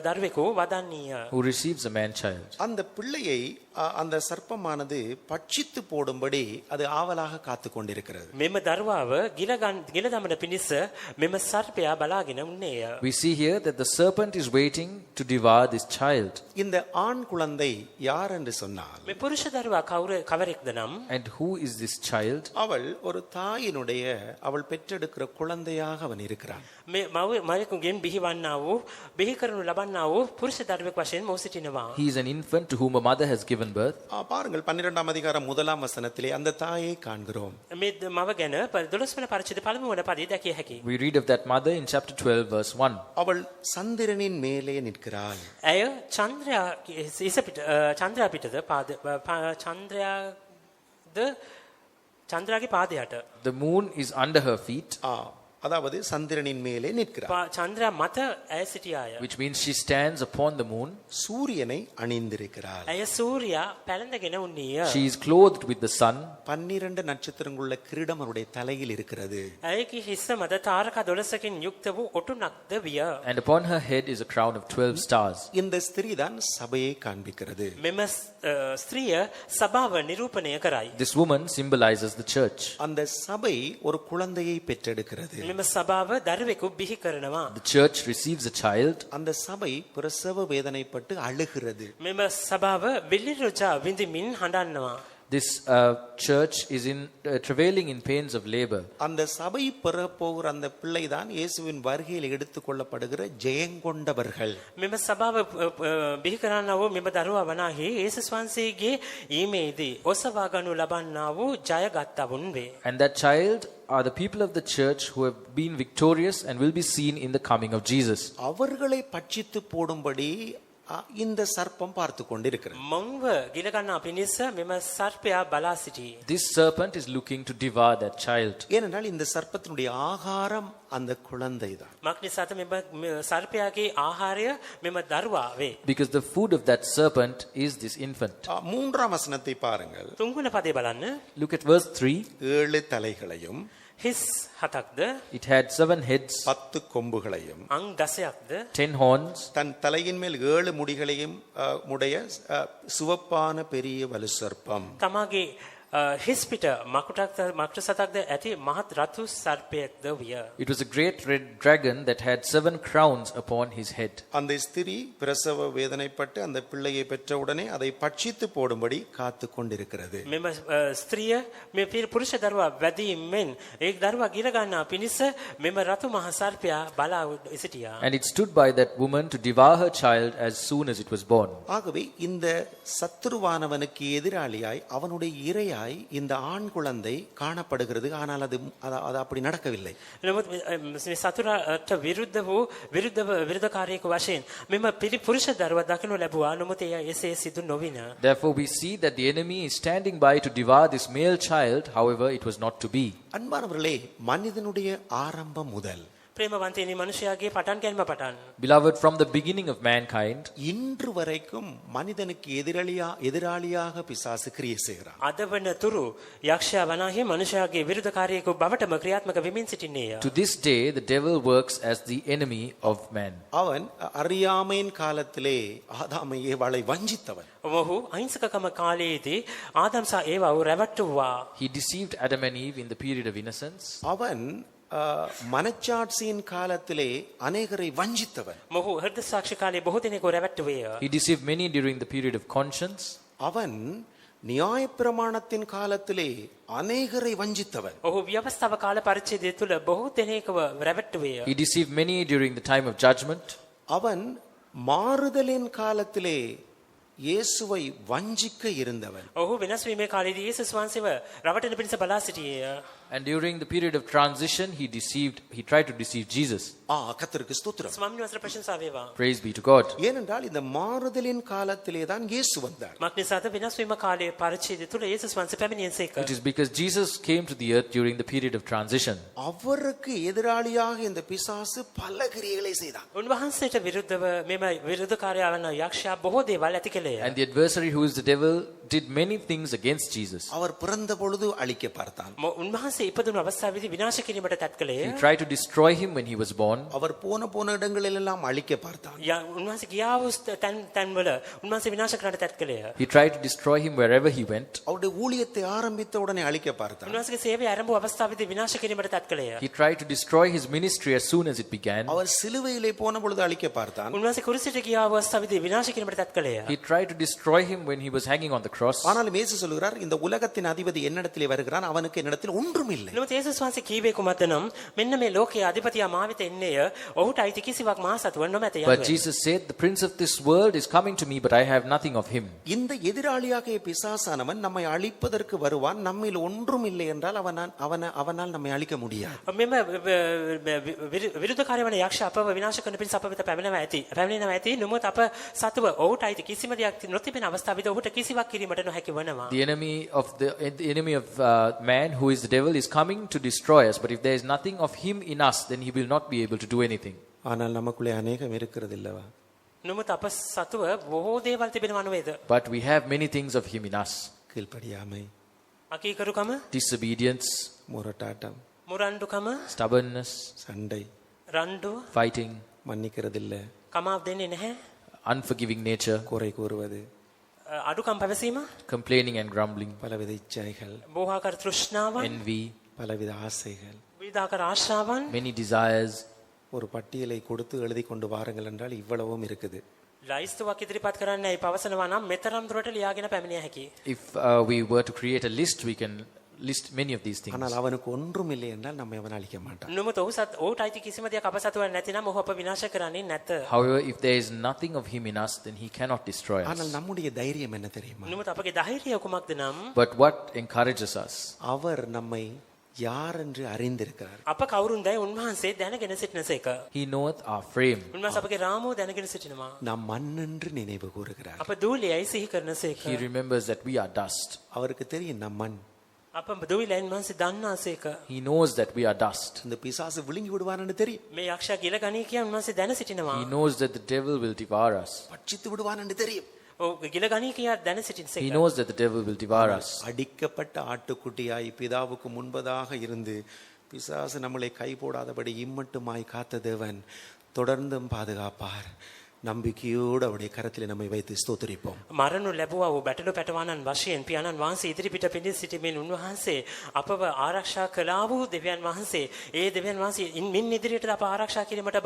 B: දරුවෙකු වදන්නීය.
C: who receives a man child.
A: அந்த பிள்ளையை அந்த சர்ப்பமானது பட்சித்து போடும்படி அது ஆவலாக காத்து கொண்டிருக்கிறது.
B: මෙම දරුවාව ගිල දමන පිණිස මෙම සර්පයා බලාගෙන උන්නේය.
C: We see here that the serpent is waiting to devour this child.
A: இந்த ஆண் குழந்தை யார் என்று சொன்னால்
B: මේ පුරුෂ දරුවා කවරෙක්ද නම්
C: And who is this child?
A: அவள் ஒரு தாயினுடைய அவள் பெற்றெடுக்கிற குழந்தையாக அவன் இருக்கிறான்.
B: මේ මවකුගෙන් බිහිවන්නා වූ බිහි කරනු ලබන්නා වූ පුරුෂ දරුවෙක් වශයෙන් මොහු සිටිනවා.
C: He is an infant to whom a mother has given birth.
A: பாருங்கள் 12ஆம் அதிகாரம் 1ஆம் வசனத்திலே அந்த தாயை காண்கிறோம்.
B: මේ මව ගැන 12 වන පරිච්ඡේද පළමු වන පදයේ දැකිය හැකියි.
C: We read of that mother in chapter 12 verse 1.
A: அவள் சந்திரனின் மேலே நிற்கிறாள்.
B: ඇය චන්ද්‍රයා පිටද චන්ද්‍රයාගේ පාදයට
C: The moon is under her feet,
A: அதாவது சந்திரனின் மேலே நிற்கிறாள்.
B: චන්ද්‍රයා මත ඇය සිටියාය.
C: which means she stands upon the moon.
A: சூரியனை அணிந்திருக்கிறாள்.
B: ඇය සූර්යා පැලඳගෙන උන්නීය.
C: She is clothed with the sun.
A: 12 நட்சத்திரங்களுள்ள கிரீடம் அவருடைய தலையில் இருக்கிறது.
B: ඇයගේ හිස මත තාරකා 12කින් යුක්ත වූ ඔටුනක්ද විය.
C: And upon her head is a crown of 12 stars.
A: இந்த ஸ்திரீ தான் சபையை காண்பிக்கிறது.
B: මෙම ස්ත්‍රිය සභාව නිරූපණය කරයි.
C: This woman symbolizes the church.
A: அந்த சபை ஒரு குழந்தையை பெற்றெடுக்கிறது.
B: මෙම සභාව දරුවෙකු බිහි කරනවා.
C: The church receives a child.
A: அந்த சபை பிரசவ வேதனைப்பட்டு அழுகிறது.
B: මෙම සභාව විලිරුජා විඳිමින් හඬන්නවා.
C: This church is in travailing in pains of labor.
A: அந்த சபை பெறப்போகிற அந்த பிள்ளை தான் இயேசுவின் வருகையில் எடுத்துக்கொள்ளப்படுகிற ஜெயங்கொண்டவர்கள்.
B: මෙම සභාව බිහි කරන්නා වූ මෙම දරුවා වනාහි යේසුස් වහන්සේගේ ඊමේදී ඔසවා ගනු ලබන්නා වූ ජයගත්තවුන් වේ.
C: And that child are the people of the church who have been victorious and will be seen in the coming of Jesus.
A: அவர்களை பட்சித்து போடும்படி இந்த சர்ப்பம் பார்த்து கொண்டிருக்கிறது.
B: මොන්ව ගිල ගන්නා පිණිස මෙම සර්පයා බලා සිටී.
C: This serpent is looking to devour that child.
A: ஏனென்றால் இந்த சர்ப்பத்தினுடைய ஆகாரம் அந்த குழந்தை தான்.
B: මක්නිසාත මෙම සර්පයාගේ ආහාරය මෙම දරුවා වේ.
C: Because the food of that serpent is this infant.
A: 3ஆம் வசனத்தை பாருங்கள்.
B: 3 වන පදේ බලන්න.
C: Look at verse 3.
A: 7 தலைகளையும்
B: හිස් 7ක්ද
C: It had 7 heads,
A: 10 கொம்புகளையும்
B: අං 10ක්ද
C: 10 horns,
A: தன் தலையின் மேல் 7 முடிகளையும் உடைய சிவப்பான பெரிய வலு சர்ப்பம்.
B: තමාගේ හිස් පිට මකුට සතක්ද ඇති මහත් රතු සර්පයෙක්ද විය.
C: it was a great red dragon that had 7 crowns upon his head.
A: அந்த ஸ்திரீ பிரசவ வேதனைப்பட்டு அந்த பிள்ளையை பெற்றவுடனே அதை பட்சித்து போடும்படி காத்து கொண்டிருக்கிறது.
B: මෙම ස්ත්‍රිය මේ පුරුෂ දරුවා වැදීමෙන් ඒ දරුවා ගිර ගන්නා පිණිස මෙම රතු මහ සර්පයා බලා සිටියා.
C: And it stood by that woman to devour her child as soon as it was born.
A: ஆகவே இந்த சத்துருவானவனுக்கு எதிராளியாய் அவனுடைய இரையாய் இந்த ஆண் குழந்தை காணப்படுகிறது. ஆனால் அது அப்படி நடக்கவில்லை.
B: නමුත් මේ සතුරට විරුද්ධකාරයෙකු වශයෙන් මෙම පුරුෂ දරුවා දකිනු ලැබුවා. නමුත් එසේ සිදු නොවින.
C: Therefore we see that the enemy is standing by to devour this male child. However, it was not to be.
A: அன்பானவர்களே, மனிதனுடைய ஆரம்பம் முதல்
B: ප්‍රේමවන්තයනි මනුෂයාගේ පටන් ගැනීම පටන්
C: Beloved, from the beginning of mankind,
A: இன்று வரைக்கும் மனிதனுக்கு எதிராளியாக பிசாசு கிரியை செய்கிறான்.
B: අද වන තුරු යක්ෂයා වනාහි මනුෂයාගේ විරුද්ධකාරයෙකු බවටම ක්‍රියාත්මක වෙමින් සිටින්නේය.
C: to this day, the devil works as the enemy of man.
A: அவன் அறியாமையின் காலத்திலே ஆதாமை ஏவாளை வஞ்சித்தவன்.
B: ඔහු අහිංසකකම කාලයේදී ආදම් සහ ඒවාව රැවට්ටුවා.
C: He deceived Adam and Eve in the period of innocence.
A: அவன் மனச்சாட்சியின் காலத்திலே அநேகரை வஞ்சித்தவன்.
B: මොහු හෘද සාක්ෂි කාලයේ බොහෝ දෙනෙකු රැවට්ටුවේය.
C: He deceived many during the period of conscience.
A: அவன் நியாயப்பிரமாணத்தின் காலத்திலே அநேகரை வஞ்சித்தவன்.
B: ඔහු ව්‍යවස්ථාව කාල පරිච්ඡේදය තුල බොහෝ දෙනෙකුව රැවට්ටුවේය.
C: He deceived many during the time of judgment.
A: அவன் மாறுதலின் காலத்திலே இயேசுவை வஞ்சிக்க இருந்தவன்.
B: ඔහු වෙනස් වීමේ කාලයේදී යේසුස් වහන්සේව රවටන පිණිස බලා සිටියේය.
C: And during the period of transition, he tried to deceive Jesus.
A: கர்த்தருக்கு ஸ்தோத்திரம்.
B: ස්වාමීන් වහන්සේට ප්‍රශංසා වේවා.
C: Praise be to God.
A: ஏனென்றால் இந்த மாறுதலின் காலத்திலே தான் இயேசு வந்தார்.
B: මක්නිසාද වෙනස් වීම කාලයේ පරිච්ඡේදය තුල යේසුස් වහන්සේ පැමිණියසේක.
C: It is because Jesus came to the earth during the period of transition.
A: அவருக்கு எதிராளியாக இந்த பிசாசு பல கிரியைகளை செய்தான்.
B: උන්වහන්සේට විරුද්ධව මෙම විරුද්ධකාරයා වන යක්ෂයා බොහෝ දේවල් ඇති කළේය.
C: And the adversary, who is the devil, did many things against Jesus.
A: அவர் பிறந்த பொழுது அழிக்க பார்த்தான்.
B: උන්වහන්සේ ඉපදුණු අවස්ථාවේදී විනාශ කිරීමට තත් කළේය.
C: He tried to destroy him when he was born.
A: அவர் போன இடங்களெல்லாம் அழிக்க பார்த்தான்.
B: උන්වහන්සේ ගියා වූ තැන්වල උන්වහන්සේ විනාශ කරන්නට තත් කළේය.
C: He tried to destroy him wherever he went.
A: அவருடைய ஊழியத்தை ஆரம்பித்த உடனே அழிக்க பார்த்தான்.
B: උන්වහන්සේගේ සේවය ආරම්භ අවස්ථාවේදී විනාශ කිරීමට තත් කළේය.
C: He tried to destroy his ministry as soon as it began.
A: அவர் சிலுவையிலே போன பொழுது அழிக்க பார்த்தான்.
B: උන්වහන්සේ කුරුසියට ගියා වූ අවස්ථාවේදී විනාශ කිරීමට තත් කළේය.
C: He tried to destroy him when he was hanging on the cross.
A: ஆனாலும் இயேசு சொல்கிறார், இந்த உலகத்தின் அதிபதி என்னிடத்திலே வருகிறான், அவனுக்கு என்னிடத்தில் ஒன்றும் இல்லை.
B: නමුත් යේසුස් වහන්සේ කීවේ කුමක්ද නම් මෙන්න මේ ලෝකයේ අධිපතියා මා වෙත එන්නේය. ඔහුට අයිති කිසිවක් මා සතුව නොමැත
C: But
B: යනුවෙන්.
C: Jesus said, the prince of this world is coming to me, but I have nothing of him.
A: இந்த எதிராளியாகிய பிசாசானவன் நம்மை அழிப்பதற்கு வருவான். நம்மில் ஒன்றும் இல்லை என்றால் அவனால் நம்மை அழிக்க முடியாது.
B: මෙම විරුද්ධකාරී වන යක්ෂ අපව විනාශ කරන පිණිස අප වෙත පැමිණෙනවා ඇති. නමුත් අප සතුව ඔහුට අයිති කිසිම දෙයක් නොතිබෙන අවස්ථාවේදී ඔහුට කිසිවක් කිරීමට නොහැකි වනවා.
C: The enemy of man, who is the devil, is coming to destroy us. But if there is nothing of him in us, then he will not be able to do anything.
A: ஆனால் நமக்குள்ளே அநேகம் இருக்கிறது இல்லவா?
B: නමුත් අප සතුව බොහෝ දේවල් තිබෙනවා නේද?
C: But we have many things of him in us.
A: கீழ்ப்படியாமை,
B: අකීකරුකම,
C: Disobedience,
A: முரட்டாட்டம்,
B: මුරණ්ඩුකම,
C: stubbornness,
A: சண்டை,
B: රණ්ඩුව,
C: fighting,
A: மன்னிக்கிறதில்லை,
B: කමාව දෙන්නේ නැහැ,
C: unforgiving nature,
A: குறை கூறுவது,
B: අඩුකම් පැවසීම,
C: complaining and grumbling,
A: பலவித இச்சைகள்,
B: බෝහාකර තෘෂ්ණාවන්,
C: envy,
A: பலவித ஆசைகள்,
B: විවිධාකාර ආශාවන්,
C: many desires.
A: ஒரு பட்டியலை கொடுத்து எழுதி கொண்டு வாருங்கள் என்றால் இவ்வளவும் இருக்குது.
B: ලයිස්තුවක් ඉදිරිපත් කරන්නයි පවසනවා නම් මෙතරම් දුරට ලියාගෙන පැමිණිය හැකියි.
C: If we were to create a list, we can list many of these things.
A: ஆனால் அவனுக்கு ஒன்றும் இல்லை என்றால் நம்மை அவன் அழிக்க மாட்டான்.
B: නමුත් ඔහුට අයිති කිසිම දෙයක් අප සතුව නැතිනම් ඔහු අප විනාශ කරන්නේ නැත.
C: However, if there is nothing of him in us, then he cannot destroy us.
A: ஆனால் நம்முடைய தைரியம் என்ன தெரியுமா?
B: නමුත් අපගේ ධෛර්යය කුමක්ද නම්
C: But what encourages us?
A: அவர் நம்மை யார் என்று அறிந்திருக்கிறார்.
B: අප කවුරුන්දයි උන්වහන්සේ දැනගෙන සිටිනසේක.
C: He knoweth our frame.
B: උන්වහන්සේ අපගේ රාමුව දැනගෙන සිටිනවා.
A: நாம் மண் என்று நினைவு கூறுகிறார்.
B: අප දූලියයි සිහි කරනසේක.
C: He remembers that we are dust.
A: அவருக்கு தெரியும் நம் மண்.
B: අප දූලියන් උන්වහන්සේ දන්නාසේක.
C: He knows that we are dust.
A: இந்த பிசாசு விழுங்கி விடுவான்னு தெரியும்.
B: මේ යක්ෂයා ගිල ගනී කියන උන්වහන්සේ දැන සිටිනවා.
C: He knows that the devil will devour us.
A: பட்சித்து விடுவான்னு தெரியும்.
B: ගිල ගනී කියා දැන සිටිනසේක.
C: He knows that the devil will devour us.
A: அடிக்கப்பட்ட ஆட்டுக்குட்டியாய் பிதாவுக்கு முன்பதாக இருந்து பிசாசு நம்மளை கை போடாதபடி இம்மட்டுமாய் காத்த தேவன் தொடர்ந்தும் பாதுகாப்பார். நம்பிக்கையோடு அவருடைய கரத்தில் நம்மை வைத்து ஸ்தோத்திரிப்போம்.
B: මරණු ලැබුවා වූ බැටළු පැටවානන් වශයෙන් පියාණන් වහන්සේ ඉදිරිපිට පිණි සිටීමෙන් උන්වහන්සේ අපව ආරක්ෂා කළා වූ දෙවියන් වහන්සේ ඒ දෙවියන් වහන්සේ මින් ඉදිරියට අප ආරක්ෂා කිරීමට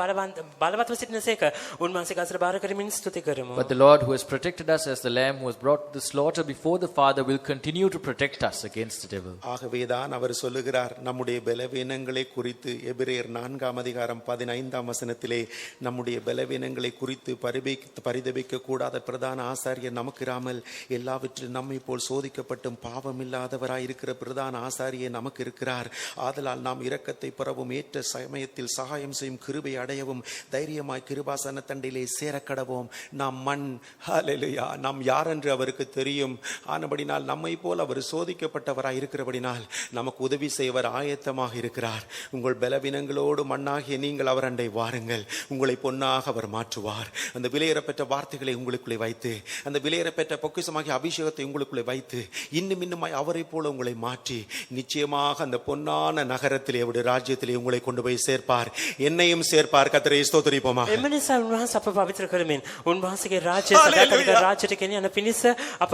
B: බලවත්ව සිටිනසේක උන්වහන්සේ ගසර බාර කරමින් ස්තුති කරමු.
C: But the Lord who has protected us as the lamb who was brought to the slaughter before the Father will continue to protect us against the devil.
A: ஆகவேதான் அவர் சொல்லுகிறார், நம்முடைய பலவீனங்களை குறித்து எபிரேயர் 4:15 நம்முடைய பலவீனங்களை குறித்து பரிதபிக்க கூடாத பிரதான ஆசாரியர் நமக்கு இராமல் எல்லாவற்றிலும் நம்மை போல் சோதிக்கப்பட்டும் பாவமில்லாதவராய் இருக்கிற பிரதான ஆசாரியர் நமக்கு இருக்கிறார். ஆதலால் நாம் இரக்கத்தை பெறவும் ஏற்ற சமயத்தில் சகாயம் செய்யும் கிருபை அடையவும் தைரியமாய் கிருபாசன தண்டிலே சேரக்கடவோம். நாம் மண், ஹல்லேலூயா, நாம் யார் என்று அவருக்கு தெரியும். ஆனபடினால் நம்மை போல் அவர் சோதிக்கப்பட்டவராய் இருக்கிறபடினால் நமக்கு உதவி செய்வர் ஆயத்தமாக இருக்கிறார். உங்கள் பலவீனங்களோடு மண்ணாகிய நீங்கள் அவர் அண்டை வாருங்கள், உங்களை பொன்னாக அவர் மாற்றுவார். அந்த விலையேறப்பெற்ற வார்த்தைகளை உங்களுக்குள்ளே வைத்து, அந்த விலையேறப்பெற்ற பொக்கிஷமாகிய அபிஷேகத்தை உங்களுக்குள்ளே வைத்து இன்னும் இன்னுமாய் அவரை போல உங்களை மாற்றி நிச்சயமாக அந்த பொன்னான நகரத்திலே அவருடைய ராஜ்யத்திலே உங்களை கொண்டு போய் சேர்ப்பார், என்னையும் சேர்ப்பார். கர்த்தரை ஸ்தோத்திரிப்போமா.
B: එම නිසා උන්වහන්සේ අප පවිත්‍ර කරමින් උන්වහන්සේගේ රාජ්‍ය සදාකාලික රාජ්‍යයට ගෙන යන පිණිස අප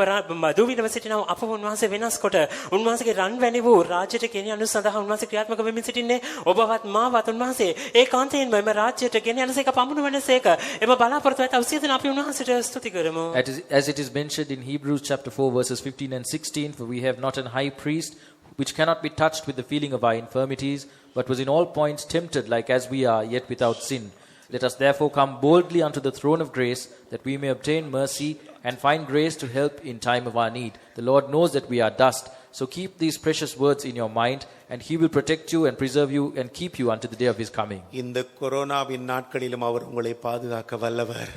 B: දුවිනව සිටිනවා. අප උන්වහන්සේ වෙනස් කොට උන්වහන්සේගේ රන් වැනි වූ රාජ්‍යයට ගෙන යනු සඳහා උන්වහන්සේ ක්‍රියාත්මක වෙමින් සිටින්නේ. ඔබවත් මාවත් උන්වහන්සේ ඒකාන්තයෙන්ම එම රාජ්‍යයට ගෙන යනසේක පමුණුවනසේක එම බලාපොරොත්තු ඇත අවසියදෙන අපි උන්වහන්සේට ස්තුති කරමු.
C: As it is mentioned in Hebrews chapter 4 verses 15 and 16, for we have not an high priest which cannot be touched with the feeling of our infirmities, but was in all points tempted like as we are, yet without sin. Let us therefore come boldly unto the throne of grace, that we may obtain mercy and find grace to help in time of our need. The Lord knows that we are dust, so keep these precious words in your mind, and he will protect you and preserve you and keep you unto the day of his coming.
A: இந்த கொரோனாவின் நாட்களிலும் அவர் உங்களை பாதுகாக்க வல்லவர்,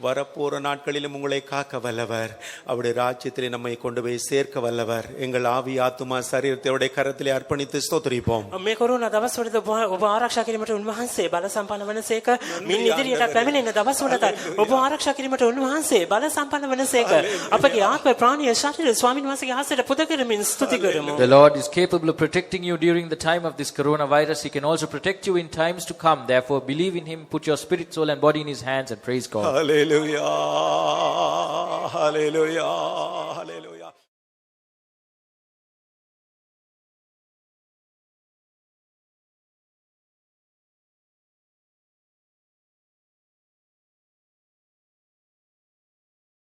A: வரப்போற நாட்களிலும் உங்களை காக்க வல்லவர், அவருடைய ராஜ்யத்திலே நம்மை கொண்டு போய் சேர்க்க வல்லவர். எங்கள் ஆவி ஆத்துமா சரீரத்தை அவருடைய கரத்திலே அர்ப்பணித்து ஸ்தோத்திரிப்போம்.
B: මේ කොරෝනා දවස්වලද ඔබ ආරක්ෂා කිරීමට උන්වහන්සේ බල සම්පන්න වනසේක. මින් ඉදිරියට පැමිණෙන දවස්වලද ඔබ ආරක්ෂා කිරීමට උන්වහන්සේ බල සම්පන්න වනසේක. අපගේ ආත්ම ප්‍රාණීය ශරීරය ස්වාමීන් වහන්සේගේ ආසයට පුද කරමින් ස්තුති කරමු.
C: The Lord is capable of protecting you during the time of this coronavirus. He can also protect you in times to come. Therefore, believe in him, put your spirit, soul and body in his hands and praise God.
A: Hallelujah, hallelujah, hallelujah.